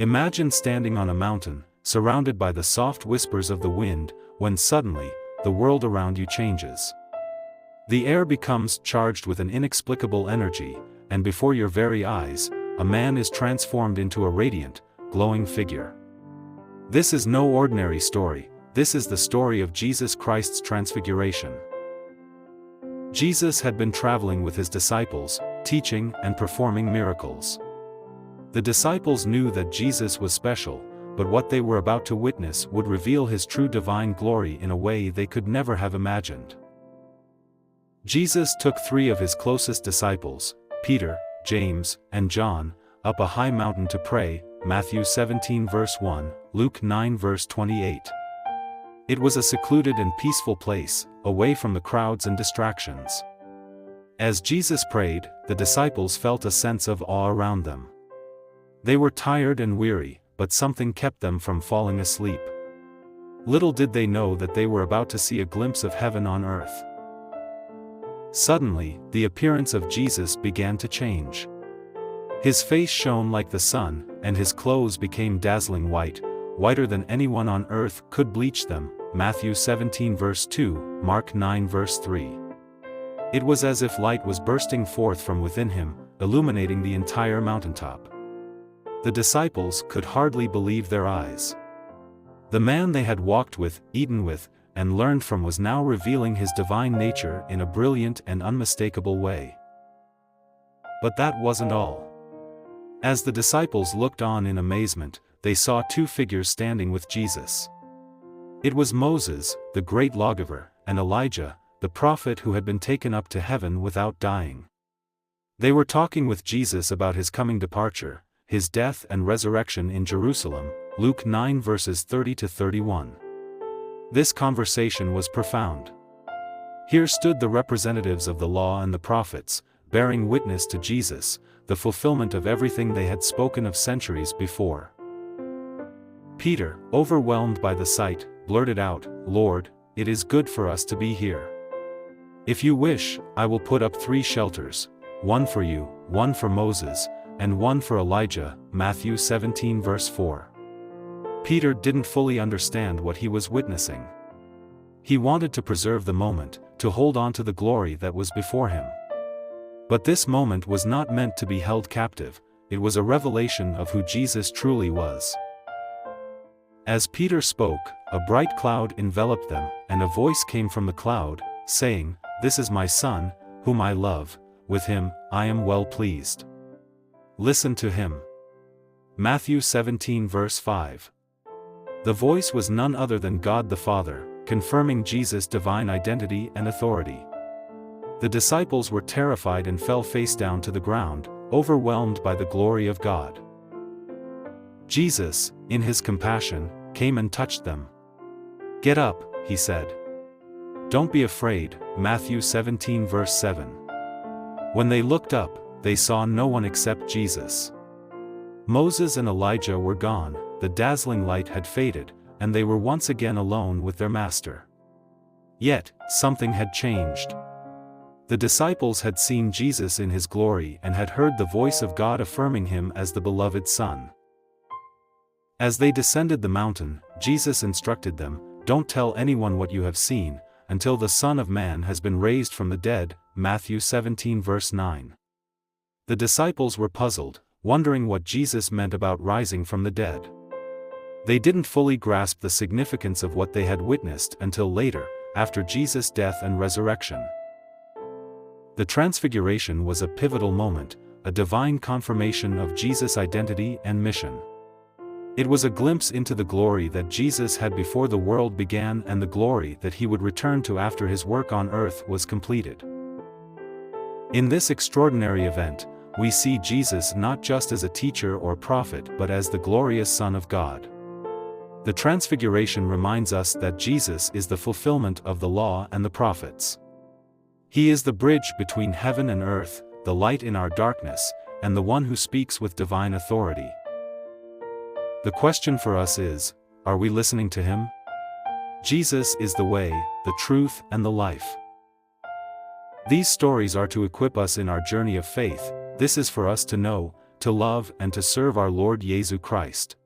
Imagine standing on a mountain, surrounded by the soft whispers of the wind, when suddenly, the world around you changes. The air becomes charged with an inexplicable energy, and before your very eyes, a man is transformed into a radiant, glowing figure. This is no ordinary story, this is the story of Jesus Christ's transfiguration. Jesus had been traveling with his disciples, teaching and performing miracles. The disciples knew that Jesus was special, but what they were about to witness would reveal his true divine glory in a way they could never have imagined. Jesus took 3 of his closest disciples, Peter, James, and John, up a high mountain to pray, Matthew 17 verse 1, Luke 9 verse 28. It was a secluded and peaceful place, away from the crowds and distractions. As Jesus prayed, the disciples felt a sense of awe around them. They were tired and weary, but something kept them from falling asleep. Little did they know that they were about to see a glimpse of heaven on earth. Suddenly, the appearance of Jesus began to change. His face shone like the sun, and his clothes became dazzling white, whiter than anyone on earth could bleach them, Matthew 17 verse 2, Mark 9 verse 3. It was as if light was bursting forth from within him, illuminating the entire mountaintop. The disciples could hardly believe their eyes. The man they had walked with, eaten with, and learned from was now revealing his divine nature in a brilliant and unmistakable way. But that wasn't all. As the disciples looked on in amazement, they saw 2 figures standing with Jesus. It was Moses, the great lawgiver, and Elijah, the prophet who had been taken up to heaven without dying. They were talking with Jesus about his coming departure, his death and resurrection in Jerusalem, Luke 9 verses 30 to 31. This conversation was profound. Here stood the representatives of the law and the prophets, bearing witness to Jesus, the fulfillment of everything they had spoken of centuries before. Peter, overwhelmed by the sight, blurted out, "Lord, it is good for us to be here. If you wish, I will put up 3 shelters, one for you, one for Moses, and one for Elijah," Matthew 17 verse 4. Peter didn't fully understand what he was witnessing. He wanted to preserve the moment, to hold on to the glory that was before him. But this moment was not meant to be held captive, it was a revelation of who Jesus truly was. As Peter spoke, a bright cloud enveloped them, and a voice came from the cloud, saying, "This is my Son, whom I love, with him I am well pleased. Listen to him." Matthew 17 verse 5. The voice was none other than God the Father, confirming Jesus' divine identity and authority. The disciples were terrified and fell face down to the ground, overwhelmed by the glory of God. Jesus, in his compassion, came and touched them. "Get up," he said. "Don't be afraid," Matthew 17 verse 7. When they looked up, they saw no one except Jesus. Moses and Elijah were gone, the dazzling light had faded, and they were once again alone with their master. Yet, something had changed. The disciples had seen Jesus in his glory and had heard the voice of God affirming him as the beloved Son. As they descended the mountain, Jesus instructed them, "Don't tell anyone what you have seen, until the Son of Man has been raised from the dead," Matthew 17 verse 9. The disciples were puzzled, wondering what Jesus meant about rising from the dead. They didn't fully grasp the significance of what they had witnessed until later, after Jesus' death and resurrection. The Transfiguration was a pivotal moment, a divine confirmation of Jesus' identity and mission. It was a glimpse into the glory that Jesus had before the world began and the glory that he would return to after his work on earth was completed. In this extraordinary event, we see Jesus not just as a teacher or prophet but as the glorious Son of God. The Transfiguration reminds us that Jesus is the fulfillment of the law and the prophets. He is the bridge between heaven and earth, the light in our darkness, and the one who speaks with divine authority. The question for us is, are we listening to him? Jesus is the way, the truth, and the life. These stories are to equip us in our journey of faith. This is for us to know, to love and to serve our Lord Jesus Christ.